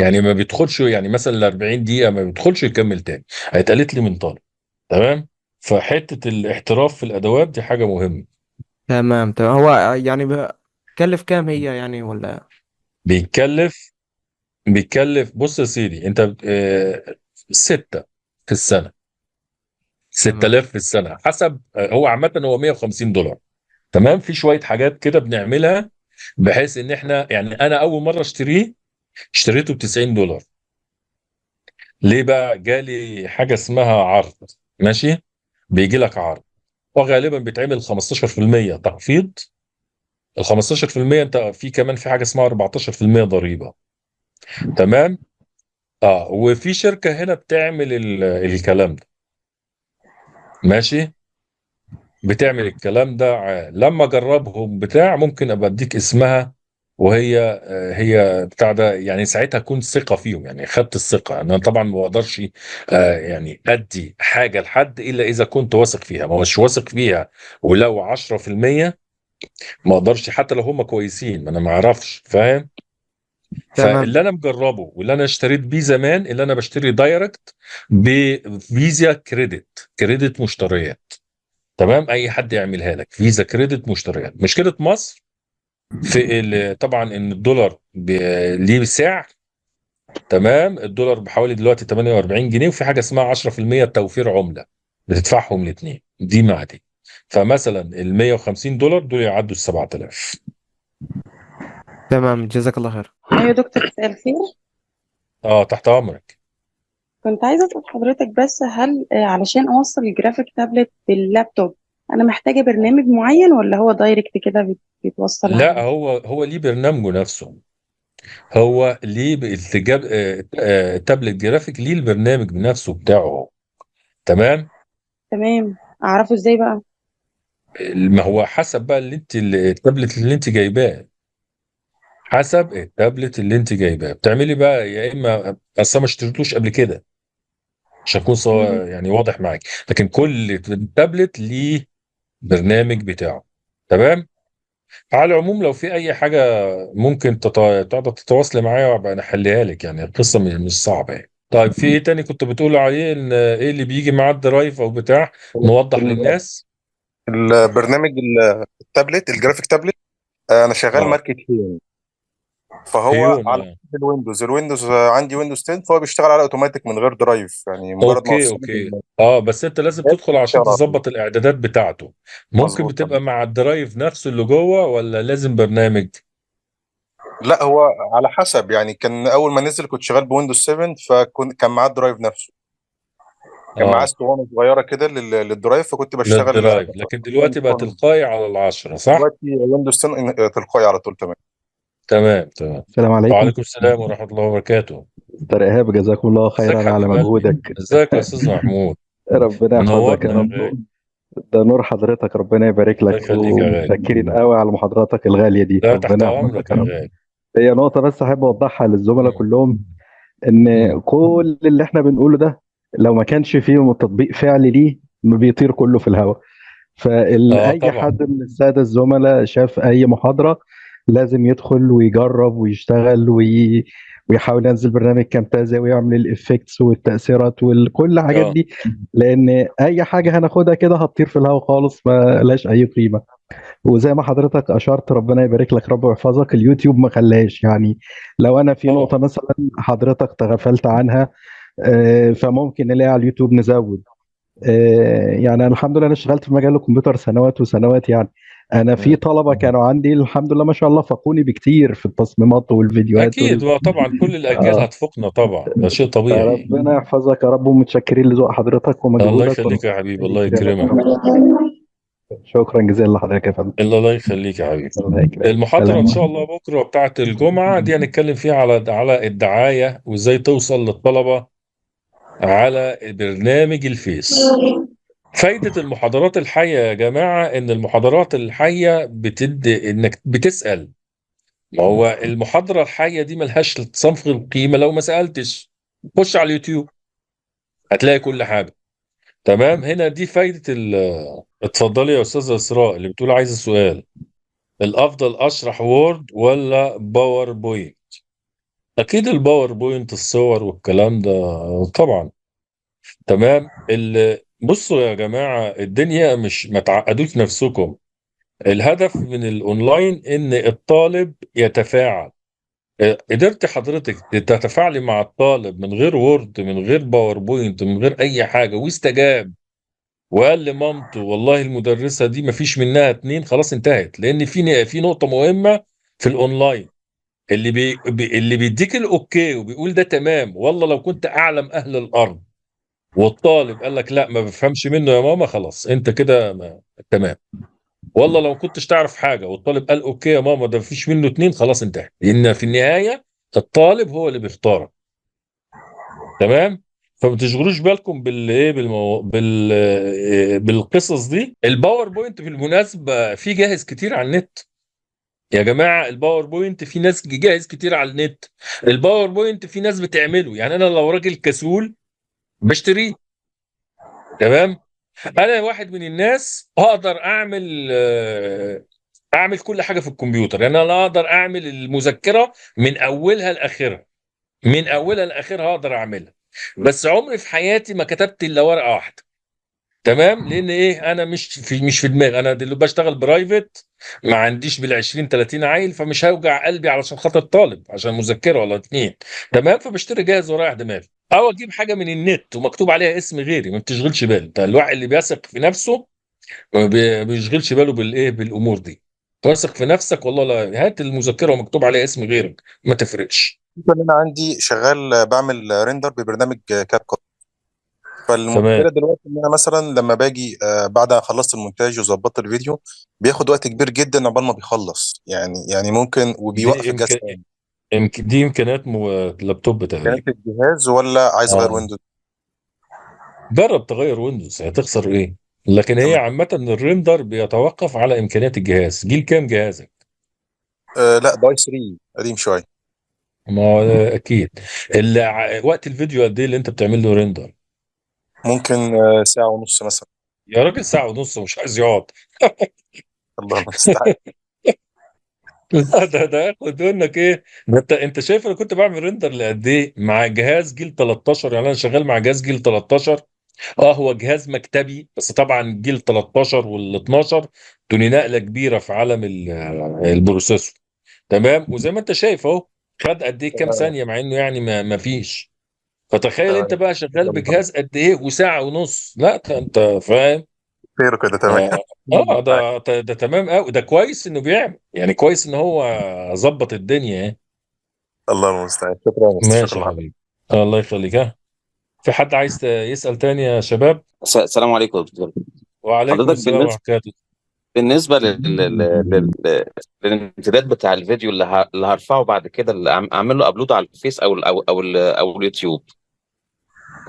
يعني ما بيدخلش، يعني مثلا ال 40 دقيقه ما بيدخلش يكمل تاني. اتقالت لي من طالب. تمام. فحته الاحتراف في الادوات دي حاجه مهمه. تمام تمام. هو يعني كلف كام هي يعني ولا؟ بيتكلف بص يا سيدي انت ستة في السنه، تمام 6000 في السنه حسب. هو عامه هو $150. تمام. في شويه حاجات كده بنعملها بحيث ان احنا، يعني انا اول مره اشتريته ب $90. ليه بقى؟ جالي حاجه اسمها عرض. ماشي. بيجي لك عرض وغالبا بيتعمل 15% تخفيض. ال 15% انت في كمان في حاجه اسمها 14% ضريبه. تمام. وفي شركه هنا بتعمل الكلام ده. ماشي. بتعمل الكلام ده لما اجربهم بتاع ممكن ابقى اديك اسمها. وهي هي بتاع ده، يعني ساعتها كنت ثقه فيهم، يعني خدت الثقه. انا طبعا ما بقدرش يعني ادي حاجه لحد الا اذا كنت واثق فيها. ما مش واثق فيها ولو 10% ما اقدرش، حتى لو هم كويسين ما انا ما اعرفش. فاهم؟ تمام فاللي انا مجربه واللي انا اشتريت بيه زمان، اللي انا بشتري دايركت بفيزا كريدت مشتريات. تمام. اي حد يعملها لك فيزا كريدت مشتريات. مشكله مصر في طبعا ان الدولار ليه سعر. تمام. الدولار بحوالي دلوقتي 48 جنيه، وفي حاجه اسمها 10% توفير عمله بتدفعهم الاثنين دي مع دي. فمثلا ال $150 دول يعدوا ال 7000. تمام، جزاك الله خير. ايوه دكتور، مساء الخير. تحت امرك. كنت عايزه اسال حضرتك بس، هل علشان اوصل الجرافيك تابلت باللابتوب انا محتاجه برنامج معين، ولا هو دايركت كده بيتوصل لا، عليه؟ هو ليه برنامجه نفسه. هو ليه التجاب تابلت جرافيك ليه البرنامج بنفسه بتاعه. تمام. تمام، اعرفه ازاي بقى؟ ما هو حسب بقى التابلت اللي انت جايباه. حسب التابلت اللي انت جايباه بتعملي بقى، يا اما اصلا ما اشتريتوش قبل كده عشان اكون يعني واضح معاك، لكن كل تابلت ليه برنامج بتاعه. تمام. على العموم لو في اي حاجه ممكن تقدر تتواصلي معايا وابقى نحلها لك، يعني القصه مش صعبه يعني. طيب في ايه تاني كنت بتقول عليه، ان ايه اللي بيجي مع الدرايف او بتاع، نوضح للناس. البرنامج التابلت الجرافيك تابلت. انا شغال اه ماركت هيون، فهو هيون على اه. الويندوز عندي ويندوز 10، فهو بيشتغل على اوتوماتيك من غير درايف، يعني مجرد ما اوكي اوصله اوكي. اه بس انت لازم تدخل عشان بيشتغل على طول. تظبط الاعدادات بتاعته. ممكن مظبوط بتبقى مع الدرايف نفسه اللي جوه ولا لازم برنامج؟ لا، هو على حسب، يعني كان اول ما نزل كنت شغال بويندوز 7، كان معاه الدرايف نفسه، كان معاه اه اسطوانه صغيره كده للدرايف، فكنت بشتغل للدرايف، لكن دلوقتي بقى تلقائي على العشرة صح؟ دلوقتي ويندوز 10 تلقائي على طول. تمام. تمام تمام. السلام عليكم. وعليكم السلام ورحمة الله وبركاته. مستر إيهاب، جزاكم الله ازيك خيرا على حبيب قلبي، مجهودك. ازيك يا استاذ محمود؟ ربنا يحفظك يا منورنا يا رب. غالي. ده نور حضرتك، ربنا يبارك الله لك، يخليك يا غالي. ومتشكرين قوي على محاضراتك الغالية دي، لا تحت ربنا يحفظك امرك يا يا رب. غالي. هي نقطة بس أحب أوضحها للزملاء مم. كلهم، إن مم. كل اللي إحنا بنقوله ده لو ما كانش فيه تطبيق فعلي ليه بيطير كله في الهواء. اه فأي طبعا. حد من السادة الزملاء شاف أي محاضرة لازم يدخل ويجرب ويشتغل ويحاول ينزل برنامج كامتازيا ويعمل الإفكتس والتأثيرات وكل الحاجات اه دي، لأن أي حاجة هناخدها كده هتطير في الهواء خالص ما لهاش أي قيمة. وزي ما حضرتك أشرت، ربنا يبارك لك رب ويحفظك، اليوتيوب ما خلاش يعني. لو أنا في طبعا. نقطة مثلا حضرتك تغفلت عنها، فممكن نلاقي على اليوتيوب نزود. يعني أنا الحمد لله، انا اشتغلت في مجال الكمبيوتر سنوات وسنوات يعني. انا في مم. طلبه كانوا عندي الحمد لله ما شاء الله فاقوني بكتير في التصميمات والفيديوهات اكيد طبعا كل الاجيال آه. هتفوقنا طبعا، ده شيء طبيعي. فربنا يحفظك يا رب، ومتشكرين لذوق حضرتك الله ومجهودك يخليك يا وربنا حبيبي، الله يكرمك. يكرمك. شكرا جزيلا لحضرتك يا فندم. الله يخليك يا حبيبي. الله يكرمك. المحاضرة سلام إن شاء عليكم. الله بكرة بتاعة الجمعة دي هنتكلم فيها على الدعاية وإزاي توصل للطلبة على برنامج الفيس. فايدة المحاضرات الحية يا جماعة إن المحاضرات الحية بتدي إنك بتسأل. ما هو المحاضرة الحية دي ملهاش صنف القيمة لو ما سألتش. خش على اليوتيوب هتلاقي كل حاجة. تمام. هنا دي فايدة اتفضلي يا أستاذة إسراء اللي بتقول عايزة سؤال. الأفضل أشرح وورد ولا باوربوينت؟ أكيد الباوربوينت، الصور والكلام ده طبعا. تمام. بصوا يا جماعة الدنيا مش، ما تعقدوش نفسكم. الهدف من الأونلاين إن الطالب يتفاعل. قدرت حضرتك تتفاعلي مع الطالب من غير وورد، من غير باوربوينت، من غير أي حاجة، واستجاب وقال لمامته والله المدرسة دي مفيش منها اتنين، خلاص انتهت. لأن في نقطة مهمة في الأونلاين، اللي بيديك الاوكي وبيقول ده تمام، والله لو كنت اعلم اهل الارض والطالب قال لك لا ما بفهمش منه يا ماما، خلاص انت كده تمام. والله لو كنتش تعرف حاجه والطالب قال اوكي يا ماما ده مفيش منه اتنين، خلاص انتهى. لان في النهايه الطالب هو اللي بيختار. تمام. فما تشغلوش بالكم بالايه بالقصص دي. الباوربوينت بالمناسبه في جاهز كتير على النت يا جماعه. الباوربوينت في ناس جاهز كتير على النت. الباوربوينت في ناس بتعمله، يعني انا لو راجل كسول بشتريه. تمام. انا واحد من الناس اقدر اعمل كل حاجه في الكمبيوتر، يعني انا اقدر اعمل المذكره من اولها لاخرها، من اولها لاخرها اقدر اعملها. بس عمري في حياتي ما كتبت الا ورقه واحده. تمام. لان ايه، انا مش في دماغي، انا دلوقتي بشتغل برايفت، ما عنديش بال 20 30 عيل، فمش هوجع قلبي علشان خاطر طالب عشان مذكره ولا اتنين. تمام. فبشتري جاهز ورايح دماغي، او اجيب حاجه من النت ومكتوب عليها اسم غيري، ما بتشغلش بالي. ده الواحد اللي بيثق في نفسه ما بيشغلش باله بالايه، بالامور دي. واثق في نفسك والله، لا هات المذكره ومكتوب عليها اسم غيرك ما تفرقش. ان انا عندي شغال بعمل ريندر ببرنامج كاب كات. تمام. فالمشكله دلوقتي ان انا مثلا لما باجي بعد ما خلصت المونتاج وظبطت الفيديو، بياخد وقت كبير جدا عقبال ما بيخلص، يعني ممكن دي وبيوقف الجهاز امكان تاني. دي امكانيات لابتوب كانت تقريبا. الجهاز ولا عايز اغير اه ويندوز؟ جرب تغير ويندوز، هتخسر ايه؟ لكن هي تمام. عامة الريندر بيتوقف على امكانيات الجهاز. جيل كام جهازك؟ لا داي 3 قديم شويه. ما هو اكيد. وقت الفيديو قد ايه اللي انت بتعمل له ريندر؟ ممكن ساعه ونص مثلا. يا راجل ساعة ونص مش عايز يقعد. الله المستعان. لا ده ياخد منك ايه؟ ده انت شايف انا كنت بعمل ريندر لقد ايه مع جهاز جيل 13؟ يعني انا شغال مع جهاز جيل 13. هو جهاز مكتبي، بس طبعا جيل 13 وال 12 دول نقله كبيره في عالم البروسيسور. تمام، وزي ما انت شايف اهو، خد قد ايه كام ثانيه، مع انه يعني ما فيش. فتخيل انت تمام. بقى شغال بجهاز قد ايه وساعه ونص. لا انت فاهم. خير كده تمام. ده تمام قوي. ده كويس انه بيعمل، يعني كويس ان هو ظبط الدنيا يعني. الله المستعان. شكرا يا مستر، ماشي شكرا يا لحضرتك. حبيبي. الله يخليك. في حد عايز يسأل تاني يا شباب؟ السلام عليكم يا دكتور. وعليكم حضرتك السلام ورحمة الله. بالنسبه للامتداد بتاع الفيديو اللي هرفعه بعد كده، اللي اعمل له ابلود على الفيس او اليوتيوب،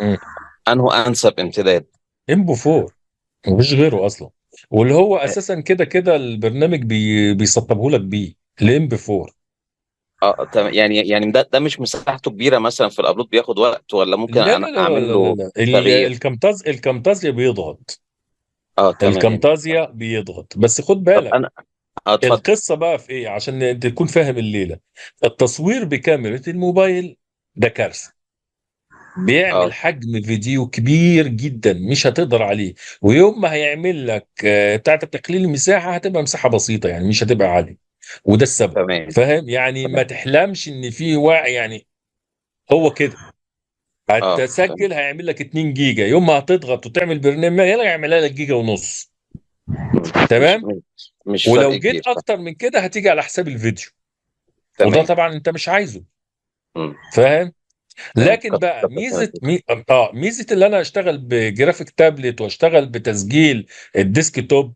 مم. انه انسب امتداد؟ امبو 4، مفيش غيره اصلا. واللي هو اساسا كده كده البرنامج بيسطبه لك بيه الام بي 4. تمام. يعني ده مش مساحته كبيره مثلا في الابلود، بياخد وقت، ولا ممكن لا لا انا لا لا اعمل لا لا, له لا. تغيير؟ الكامتازيا بيضغط. تمام. الكامتازيا بيضغط، بس خد بالك. انا اتفضل. القصة بقى في ايه عشان انت تكون فاهم الليلة؟ التصوير بكاميرا الموبايل ده كارثة. بيعمل اه حجم فيديو كبير جدا مش هتقدر عليه. ويوم ما هيعمل لك بتاعة تقليل المساحة هتبقى مساحة بسيطة، يعني مش هتبقى عالية. وده السبب. تمام. فاهم يعني؟ ما تحلمش ان في واعي يعني. هو كده تمام. هتسجل هيعمل لك 2 جيجا، يوم ما هتضغط وتعمل برنامج يلا يعملها لك جيجا ونص. مش تمام. مش فرق ولو جيت كبير. اكتر من كده هتيجي على حساب الفيديو، وده تمام. طبعا انت مش عايزه. مم. فاهم؟ تمام. لكن بقى ميزه اللي انا اشتغل بجرافيك تابلت واشتغل بتسجيل الديسك توب،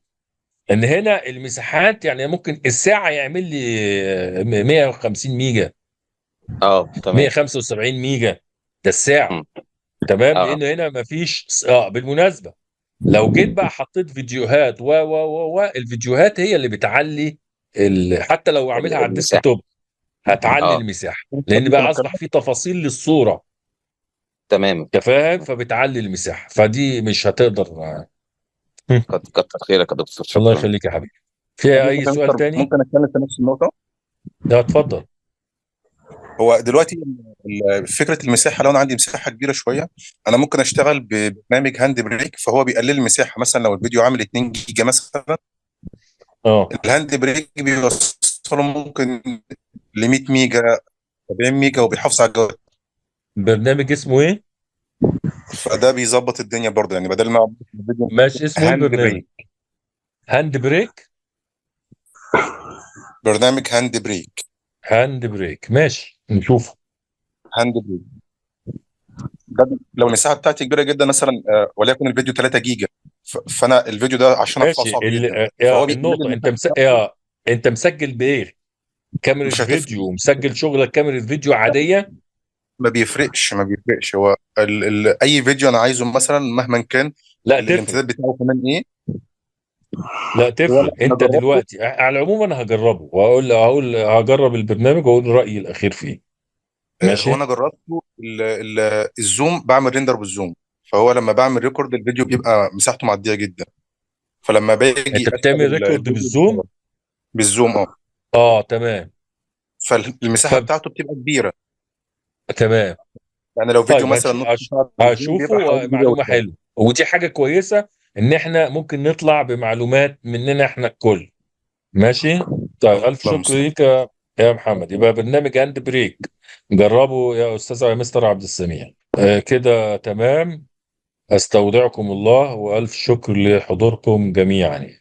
ان هنا المساحات يعني ممكن الساعه يعمل لي 150 ميجا، تمام. 175 ميجا. ده الساعه. مم. تمام، اه لانه هنا مفيش بالمناسبه لو جيت بقى حطيت فيديوهات الفيديوهات هي اللي بتعلي حتى لو عاملها على الديسك المساحه. توب هتعلي اه المساحه، لان بقى ممكن اصبح في تفاصيل للصوره. تمام. انت فاهم؟ فبتعلي المساحه، فدي مش هتقدر. كتر خيرك يا دكتور، الله شكرا. يخليك يا حبيبي. في اي سؤال تاني؟ ممكن اتكلم في نفس النقطه. لا اتفضل. هو دلوقتي فكره المساحه، لو انا عندي مساحه كبيره شويه انا ممكن اشتغل ببرنامج هاند بريك، فهو بيقلل المساحه. مثلا لو الفيديو عامل 2 جيجا مثلا، اه الهاند بريك بيوصله ممكن ل 100 ميجا، 70 ميجا، وبيحافظ على الجوده. برنامج اسمه ايه؟ فده بيظبط الدنيا برضه، يعني بدل ما أعمل الفيديو ماشي، اسمه ايه هاند البرنامج؟ بريك. هاند بريك. برنامج هاند بريك. هاند بريك ماشي نشوفه. هاند بريك ده لو المساحه بتاعتي كبيره جدا مثلا، وليكن الفيديو 3 جيجا، فانا الفيديو ده عشان ارفعه ماشي صعب جدا، فهو بيقلل لي النقطه، المساحه بتاعته. انت مسجل بايه؟ كاميرا مش هتفرق. فيديو؟ مسجل شغلك كاميرا فيديو عاديه؟ ما بيفرقش هو اي فيديو انا عايزه مثلا مهما كان لا تفرق. الامتداد بتاعه كمان ايه. لا هو تفرق. انا انت جربته. دلوقتي على العموم انا هجربه هقول هجرب البرنامج واقول رايي الاخير فيه. هو ماشي. انا جربته الزوم، بعمل ريندر بالزوم، فهو لما بعمل ريكورد الفيديو بيبقى مساحته معديه جدا، فلما باجي انت اشغل بتعمل ريكورد الفيديو بالزوم؟ بالزوم اه تمام. فالمساحه بتاعته بتبقى كبيره. تمام. يعني لو فيديو طيب مثلا نص ساعه بالزوم هشوفه. بيبقى حوالي جيجا معلومة وشويه. حلوة، ودي حاجة كويسة ان احنا ممكن نطلع بمعلومات مننا احنا الكل. ماشي. طيب الف الله شكر المستعان. ليك يا محمد. يبقى برنامج هاند بريك جربه يا استاذ يا مستر عبد السميع. كده تمام. استودعكم الله والف شكر لحضوركم جميعا.